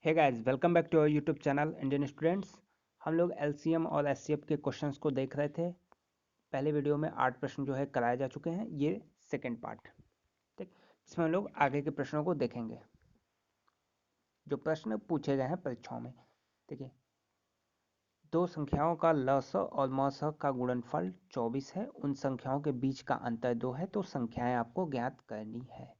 Hey guys, welcome back to our YouTube channel Indian students. हम लोग LCM और HCF के क्वेश्चंस को देख रहे थे। पहले वीडियो में 8 प्रश्न जो है कराए जा चुके हैं। ये सेकंड पार्ट, ठीक, इसमें हम लोग आगे के प्रश्नों को देखेंगे जो प्रश्न पूछे गए हैं परीक्षाओं में। देखिए, दो संख्याओं का लस और मस का गुणनफल 24 है। उन संख्याओं के बीच का अंतर 2 है, तो संख्याएं आपको ज्ञात करनी है।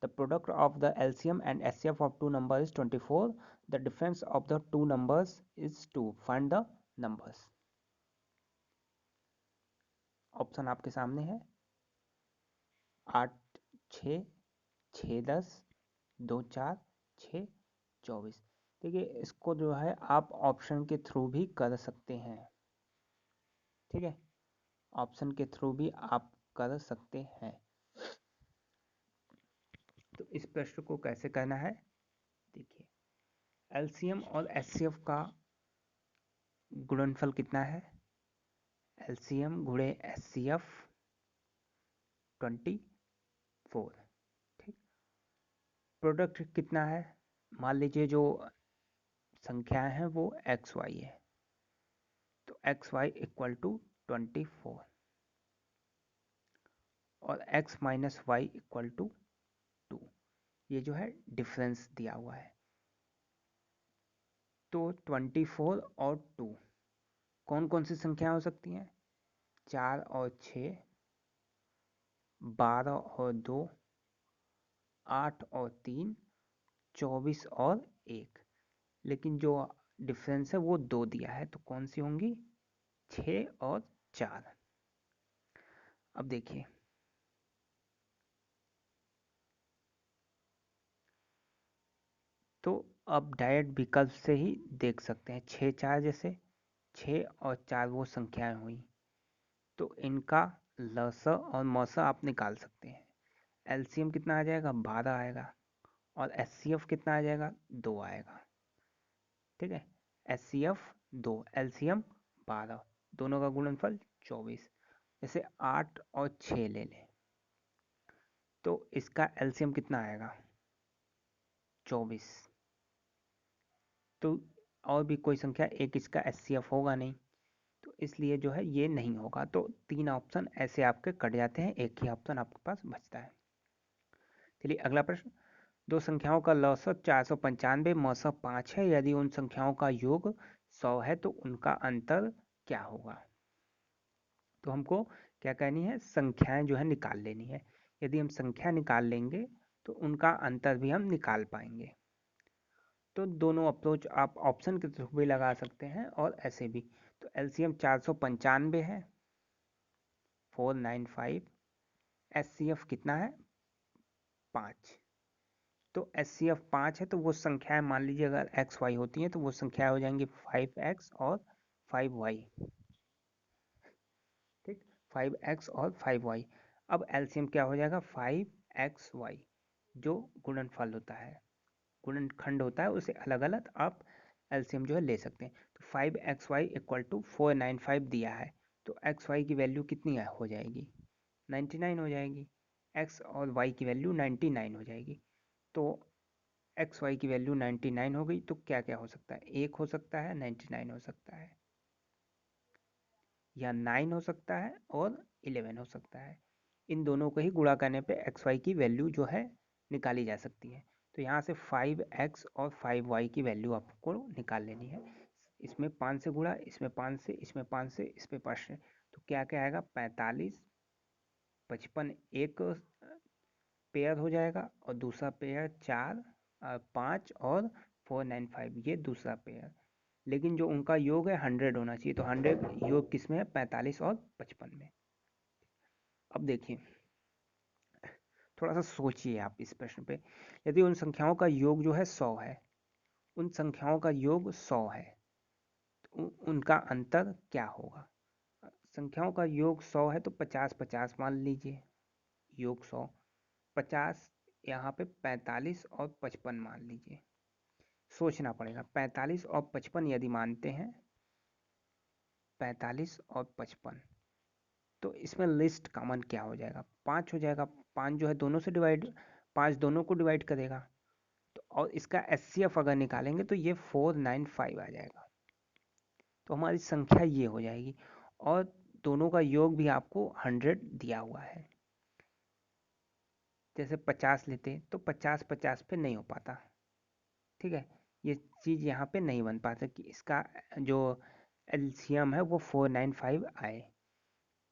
The product of the LCM and SCF of two numbers is 24. The difference of the two numbers is 2. Find the numbers. Option आपके सामने है 8 6 6 10 2 4 6 24। देखिए, इसको जो है आप ऑप्शन के थ्रू भी कर सकते हैं। ठीक है, ऑप्शन के थ्रू भी आप कर सकते हैं। तो इस प्रश्न को कैसे करना है, देखिए, एलसीएम और एचसीएफ का गुणनफल कितना है। एलसीएम गुणे एचसीएफ 24। ठीक, प्रोडक्ट कितना है, मान लीजिए जो संख्याएं हैं वो एक्स वाई है, तो एक्स वाई इक्वल टू 24 और x minus y equal to 2। ये जो है डिफरेंस दिया हुआ है। तो 24 और 2 कौन कौन सी संख्या हो सकती हैं। 4 और 6, 12 और 2, 8 और 3, 24 और 1। लेकिन जो डिफरेंस है वो 2 दिया है, तो कौन सी होंगी, 6 और 4। अब देखिए, तो अब डायरेक्ट विकल्प से ही देख सकते हैं। 6 4, जैसे 6 और 4 वो संख्याएं हुई, तो इनका लस और मस आप निकाल सकते हैं। एलसीएम कितना आ जाएगा, 12 आएगा, और एचसीएफ कितना आ जाएगा, 2 आएगा। ठीक है, एचसीएफ 2, एलसीएम 12, दोनों का गुणनफल 24। जैसे 8 और 6 ले लें, तो इसका एलसीएम कितना आएगा, 24। तो और भी कोई संख्या एक इसका एचसीएफ होगा नहीं, तो इसलिए जो है ये नहीं होगा। तो 3 ऑप्शन ऐसे आपके कट जाते हैं, एक ही ऑप्शन आपके पास बचता है। चलिए अगला प्रश्न। दो संख्याओं का लौसत 495 मौसम 5 है। यदि उन संख्याओं का योग 100 है तो उनका अंतर क्या होगा। तो हमको क्या करनी है, संख्याएं जो है निकाल लेनी है। यदि हम संख्या निकाल लेंगे तो उनका अंतर भी हम निकाल पाएंगे। तो दोनों अप्रोच आप ऑप्शन के थ्रू भी लगा सकते हैं और ऐसे भी। तो एलसीएम 495 है, 495। एचसीएफ कितना है, 5। तो एचसीएफ 5 है, तो वो संख्याएं मान लीजिए अगर एक्स वाई होती हैं तो वो संख्याएं हो जाएंगी 5x और 5y। ठीक, 5x और 5y। अब एलसीएम क्या हो जाएगा, 5xy, जो गुणनफल होता है, गुणनखंड होता है, उसे अलग अलग आप एलसीएम जो है ले सकते हैं। तो 5xy इक्वल टू 495 दिया है, तो xy की वैल्यू कितनी हो जाएगी, 99 हो जाएगी। x और y की वैल्यू 99 हो जाएगी। तो एक्स वाई की वैल्यू 99 हो गई, तो क्या क्या हो सकता है, 1 हो सकता है, 99 हो सकता है, या 9 हो सकता है, और 11 हो सकता है। इन दोनों को ही गुणा करने पे एक्स वाई की वैल्यू जो है निकाली जा सकती है। तो यहाँ से 5x और 5y की वैल्यू आपको निकाल लेनी है। इसमें 5 से गुणा, इसमें 5 से, इसमें 5 से, इसमें 5 से, तो क्या क्या आएगा, 45, 55 एक पेयर हो जाएगा, और दूसरा पेयर 4, 5 और 495 ये दूसरा पेयर। लेकिन जो उनका योग है 100 होना चाहिए, तो 100 योग किस में है, 45 और 55 में। अब देखिए, थोड़ा सा सोचिए आप इस प्रश्न पे। यदि उन संख्याओं का योग जो है 100 है, उन संख्याओं का योग 100 है, तो उनका अंतर क्या होगा। संख्याओं का योग 100 है, तो 50 50 मान लीजिए, योग 100, 50 यहाँ पे 45 और 55 मान लीजिए। सोचना पड़ेगा, 45 और 55 यदि मानते हैं, 45 और 55, तो इसमें लिस्ट कॉमन क्या हो जाएगा, 5 हो जाएगा। 5 जो है दोनों से डिवाइड, 5 दोनों को डिवाइड करेगा, तो और इसका एचसीएफ अगर निकालेंगे तो ये 495 आ जाएगा। तो हमारी संख्या ये हो जाएगी, और दोनों का योग भी आपको 100 दिया हुआ है। जैसे 50 लेते तो 50-50 पे नहीं हो पाता, ठीक है, ये चीज़ यहाँ पे नहीं बन पाता कि इसका जो एलसीएम है वो 495 आए।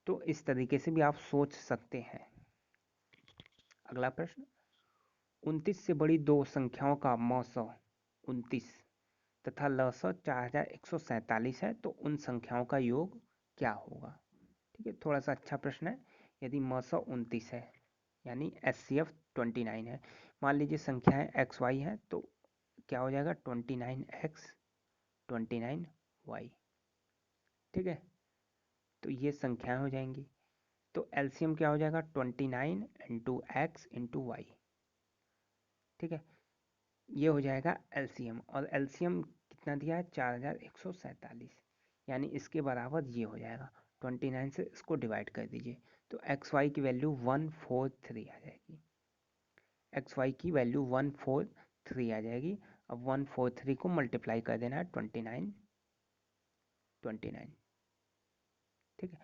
तो इस तरीके से भी आप सोच सकते हैं। अगला प्रश्न, 29 से बड़ी दो संख्याओं का मौसौ 29 तथा लसौ 4147 है, तो उन संख्याओं का योग क्या होगा? ठीक है, थोड़ा सा अच्छा प्रश्न है। यदि मौसौ 29 है यानी एचसीएफ 29 है, मान लीजिए संख्याएं एक्स वाई है, तो क्या हो जाएगा 29x 29y। ठीक है, तो ये संख्याएं हो जाएंगी। तो एलसीएम क्या हो जाएगा 29 इंटू एक्स इंटू वाई। ठीक है, ये हो जाएगा एलसीएम, और एलसीएम कितना दिया है 4147, यानी इसके बराबर ये हो जाएगा। 29 से इसको डिवाइड कर दीजिए तो एक्स वाई की वैल्यू 143 आ जाएगी। एक्स वाई की वैल्यू 143 आ जाएगी। अब 143 को मल्टीप्लाई कर देना है 29। ठीक है,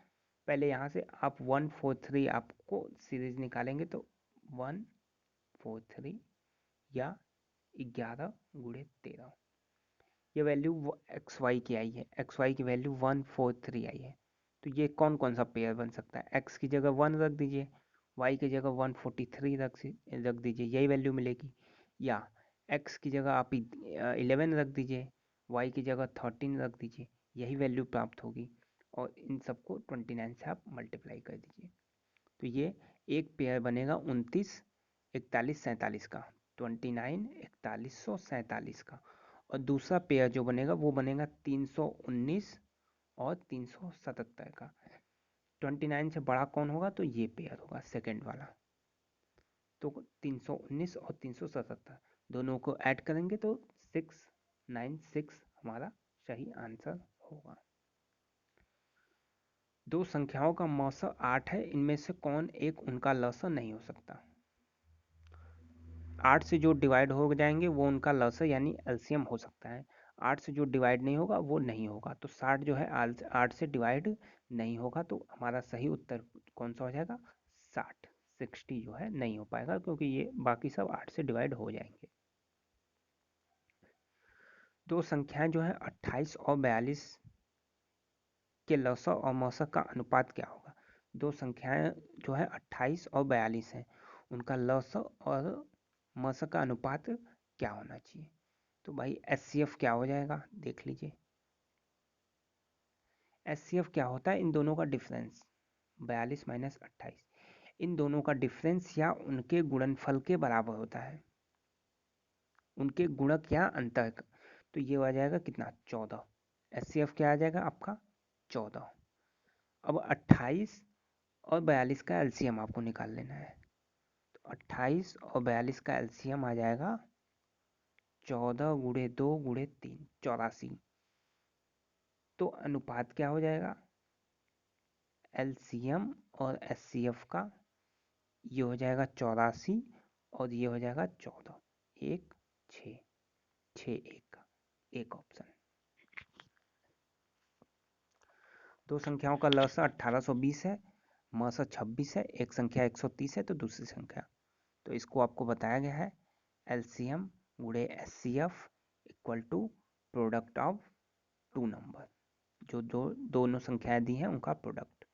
पहले यहाँ से आप 143 आपको सीरीज निकालेंगे तो 143 या 11 × 13, ये वैल्यू एक्स वाई की आई है। एक्स वाई की वैल्यू 143 आई है, तो ये कौन कौन सा पेयर बन सकता है? एक्स की जगह 1 रख दीजिए, वाई की जगह 143 रख दीजिए, यही वैल्यू मिलेगी। या एक्स की जगह आप 11 रख दीजिए, वाई की जगह 13 रख दीजिए, यही वैल्यू प्राप्त होगी। और इन सबको 29 से आप मल्टीप्लाई कर दीजिए, तो ये एक पेयर बनेगा 29 41 47 का, 29 4147 का। और दूसरा पेयर जो बनेगा वो बनेगा 319 और 377 का। 29 से बड़ा कौन होगा? तो ये पेयर होगा सेकंड वाला। तो 319 और 377 दोनों को ऐड करेंगे तो 696 हमारा सही आंसर होगा। दो संख्याओं का मौसा 8 है, इनमें से कौन एक उनका लसा नहीं हो सकता? 8 से जो डिवाइड हो जाएंगे वो उनका लसा यानी एलसीएम हो सकता है। 8 से जो डिवाइड नहीं होगा वो नहीं होगा। तो 60 जो है 8 से डिवाइड नहीं होगा, तो हमारा सही उत्तर कौन सा हो जाएगा? 60। 60 जो है नहीं हो पाएगा, क्योंकि ये बाकी सब 8 से डिवाइड हो जाएंगे। दो संख्याएं जो है 28 और 42 के लसा और मौसा का अनुपात क्या होगा? दो संख्याएं जो है 28 और 42 हैं, उनका लसा और मौसा का अनुपात क्या होना चाहिए? तो भाई एचसीएफ क्या हो जाएगा देख लीजिए। एचसीएफ क्या होता है? इन दोनों का डिफरेंस, 42 माइनस 28, इन दोनों का डिफरेंस या उनके गुणनफल के बराबर होता है, उनके गुणक या अंतर। तो ये आ जाएगा कितना? 14। एचसीएफ क्या आ जाएगा आपका? 14। अब 28 और 42 का एलसीएम आपको निकाल लेना है। तो 28 और 42 का एलसीएम आ जाएगा 14 × 2 × 3, 84। तो अनुपात क्या हो जाएगा? एलसीएम और एचसीएफ का, ये हो जाएगा 84 और ये हो जाएगा 14, 1 6 6 1 का एक ऑप्शन। दो संख्याओं का लसा 1820 है, मसा 26 है, एक संख्या 130 है तो दूसरी संख्या। तो इसको आपको बताया गया है LCM × HCF equal to product of two number, जो दोनों संख्याएं दी हैं उनका प्रोडक्ट।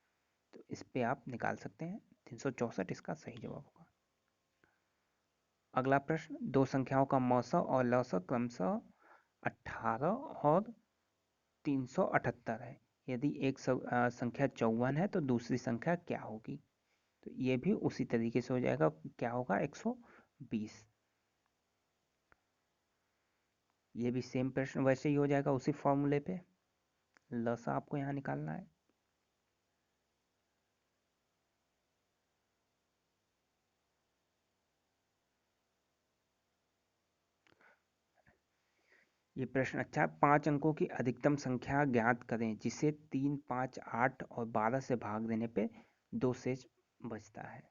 तो इस पे आप निकाल सकते हैं। 364 इसका सही जवाब होगा। अगला प्रश्न, दो संख्याओं का मौसा और लसा क्रमशः 18 और 378 है, यदि एक संख्या 54 है तो दूसरी संख्या क्या होगी? तो ये भी उसी तरीके से हो जाएगा, क्या होगा? 120। ये भी सेम प्रश्न वैसे ही हो जाएगा उसी फॉर्मूले पे। लसा आपको यहाँ निकालना है। ये प्रश्न अच्छा है। 5 अंकों की अधिकतम संख्या ज्ञात करें जिसे 3, 5, 8 और 12 से भाग देने पे 2 शेष बचता है।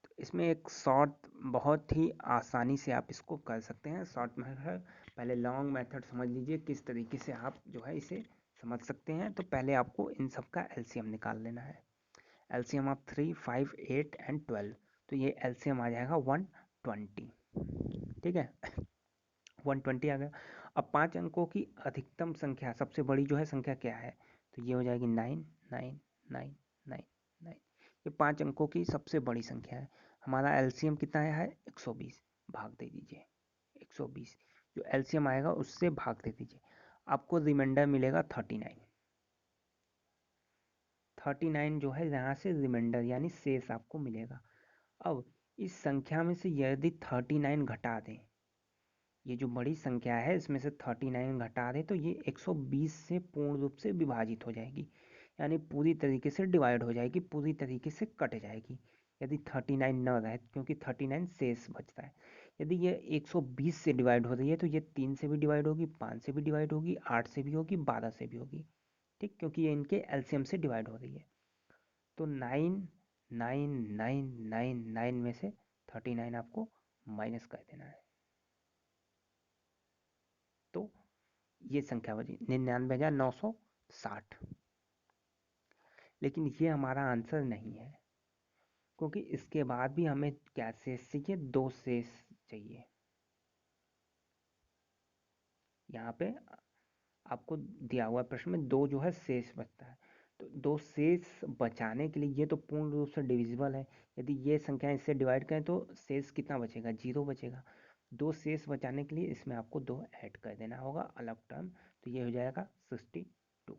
तो इसमें एक शॉर्ट बहुत ही आसानी से आप इसको कर सकते हैं। शॉर्ट मेथड, पहले लॉन्ग मेथड समझ लीजिए किस तरीके से आप जो है इसे समझ सकते हैं। तो पहले आपको इन सब का एलसीएम निकाल लेना है। एलसीएम ऑफ 3, 5, 8 एंड 12, तो ये एलसीएम आ जाएगा 120। ठीक है, 120 आ गया। अब 5 अंकों की अधिकतम संख्या, सबसे बड़ी जो है संख्या क्या है, तो ये हो जाएगी 9 9 9 9 9। ये 5 अंकों की सबसे बड़ी संख्या है। हमारा एलसीएम कितना आया है 120, भाग दे दीजिए 120, जो एलसीएम आएगा उससे भाग दे दीजिए, आपको रिमाइंडर मिलेगा 39। 39 जो है यहाँ से रिमाइंडर यानी शेष आपको मिलेगा। अब इस संख्या में से यदि 39 घटा दें, ये जो बड़ी संख्या है इसमें से 39 घटा दें, तो ये 120 से पूर्ण रूप से विभाजित हो जाएगी, यानी पूरी तरीके से डिवाइड हो जाएगी, पूरी तरीके से कट जाएगी। यदि 39 न रहे, क्योंकि 39 शेष बचता है। यदि ये 120 से डिवाइड हो रही है तो ये 3 से भी डिवाइड होगी, 5 से भी डिवाइड होगी, 8 से भी होगी, 12 से भी होगी। ठीक, क्योंकि ये इनके एलसीएम से डिवाइड हो रही है। तो 9 9 9 9 9 में से 39 आपको माइनस कर देना है। तो ये संख्या बची 99,960। लेकिन ये हमारा आंसर नहीं है, क्योंकि इसके बाद भी हमें क्या शेष चाहिए, 2 शेष चाहिए। यहाँ पे आपको दिया हुआ प्रश्न में 2 जो है शेष बचता है। तो 2 शेष बचाने के लिए, ये तो पूर्ण रूप से डिविजिबल है, यदि ये संख्या इससे डिवाइड करें तो शेष कितना बचेगा, 0 बचेगा। 2 शेष बचाने के लिए इसमें आपको 2 ऐड कर देना होगा अलग टर्म, तो ये हो जाएगा 62।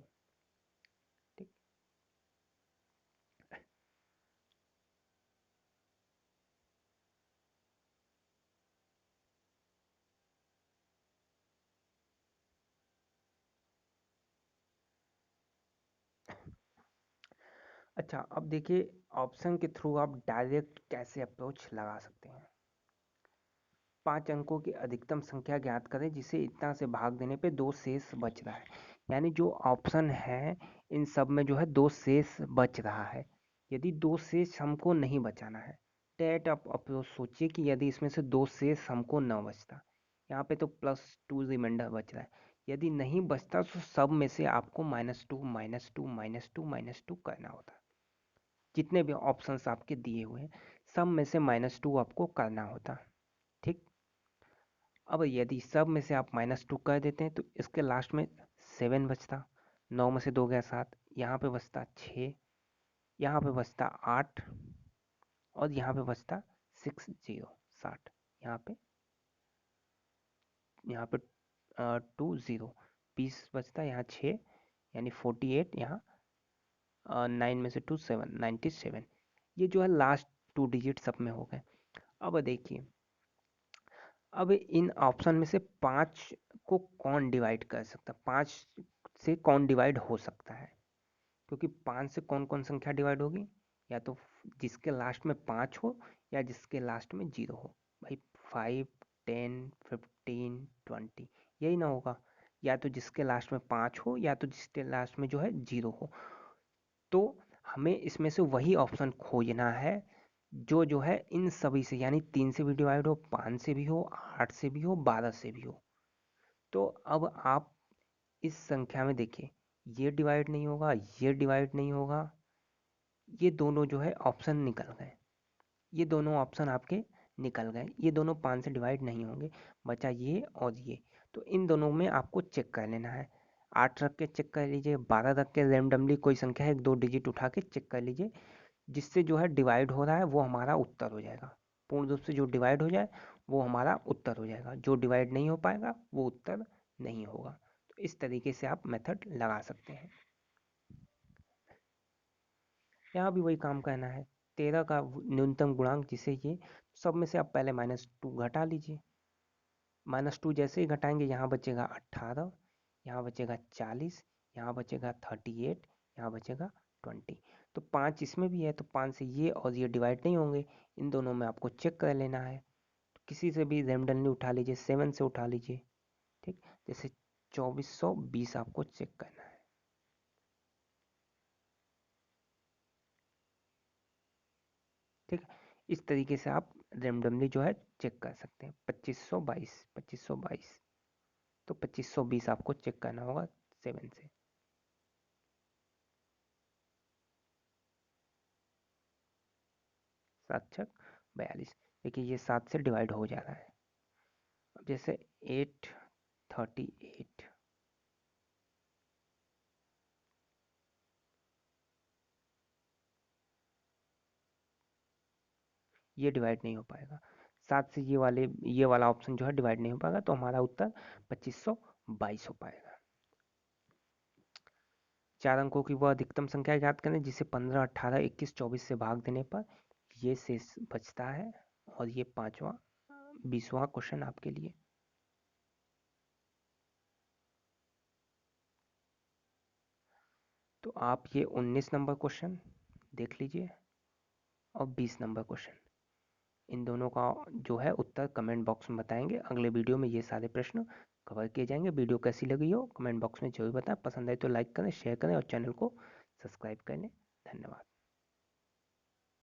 ठीक, अच्छा अब देखिए ऑप्शन के थ्रू आप डायरेक्ट कैसे अप्रोच लगा सकते हैं। 5 अंकों की अधिकतम संख्या ज्ञात करें जिसे इतना से भाग देने पे 2 शेष बच रहा है। यानी जो ऑप्शन है इन सब में जो है 2 शेष बच रहा है। यदि 2 शेष हमको नहीं बचाना है, डेट आप अप्रोच सोचिए कि यदि इसमें से 2 शेष हमको न बचता, यहाँ पे तो +2 रिमाइंडर बच रहा है, यदि नहीं बचता तो सब में से आपको -2 -2 -2 -2 करना होता। जितने भी ऑप्शंस आपके दिए हुए हैं सब में से -2 आपको करना होता। ठीक, अब यदि सब में से आप -2 कर देते हैं तो इसके लास्ट में 7 बचता, 9 में से 2 गया 7, यहाँ पे बचता 6, यहाँ पे बचता 8, और यहाँ पे बचता 60, यहाँ पे 20, 20 बचता, यहाँ 6 यानी 48, यहाँ 9 में से 2 7, 97। ये जो है लास्ट 2 डिजिट सब में हो गए। अब देखिए, अब इन ऑप्शन में से 5 को कौन डिवाइड कर सकता है, 5 से कौन डिवाइड हो सकता है, क्योंकि 5 से कौन कौन संख्या डिवाइड होगी, या तो जिसके लास्ट में 5 हो या जिसके लास्ट में 0 हो। भाई 5, 10, 15, 20 यही ना होगा, या तो जिसके लास्ट में 5 हो या तो जिसके लास्ट में जो है 0 हो। तो हमें इसमें से वही ऑप्शन खोजना है जो है इन सभी से, यानी 3 से भी डिवाइड हो, 5 से भी हो, 8 से भी हो, 12 से भी हो। तो अब आप इस संख्या में देखिए, ये डिवाइड नहीं होगा, ये डिवाइड नहीं होगा, ये दोनों जो है ऑप्शन निकल गए, ये दोनों ऑप्शन आपके निकल गए, ये दोनों 5 से डिवाइड नहीं होंगे, बचा ये और ये। तो इन दोनों में आपको चेक कर लेना है, 8 रख के चेक कर लीजिए, 12 रख के रैंडमली कोई संख्या है 2 डिजिट उठा के चेक कर लीजिए, जिससे जो है डिवाइड हो रहा है वो हमारा उत्तर हो जाएगा। पूर्ण रूप से जो डिवाइड हो जाए वो हमारा उत्तर हो जाएगा, जो डिवाइड नहीं हो पाएगा वो उत्तर नहीं होगा। तो इस तरीके से आप मेथड लगा सकते हैं। यहाँ भी वही काम करना है, 13 का न्यूनतम गुणांक जिसे ये, सब में से आप पहले -2 घटा लीजिए, -2 जैसे ही घटाएंगे यहाँ बचेगा 18, यहाँ बचेगा 40, यहाँ बचेगा 38, यहाँ बचेगा 20। तो 5 इसमें भी है तो 5 से ये और ये डिवाइड नहीं होंगे, इन दोनों में आपको चेक कर लेना है। तो किसी से भी रैंडमली उठा लीजिए, 7 से उठा लीजिए। ठीक, जैसे 2420 आपको चेक करना है। ठीक, इस तरीके से आप रेंडमली जो है चेक कर सकते हैं। 2522 तो 2520 आपको चेक करना होगा 7 से। 7×6 = 42। देखिए ये 7 से डिवाइड हो जा रहा है। अब जैसे 838 ये डिवाइड नहीं हो पाएगा। 7 से ये वाला ऑप्शन जो है डिवाइड नहीं हो पाएगा, तो हमारा उत्तर 2522 हो पाएगा। 4 अंकों की वह अधिकतम संख्या ज्ञात करें जिसे 15, 18, 21, 24 से भाग देने पर ये शेष बचता है। और ये 20वां क्वेश्चन आपके लिए। तो आप ये 19 नंबर क्वेश्चन देख लीजिए और 20 नंबर क्वेश्चन, इन दोनों का जो है उत्तर कमेंट बॉक्स में बताएंगे। अगले वीडियो में ये सारे प्रश्न कवर किए जाएंगे। वीडियो कैसी लगी हो कमेंट बॉक्स में जरूर बताएं। पसंद आए तो लाइक करें, शेयर करें और चैनल को सब्सक्राइब करें। धन्यवाद।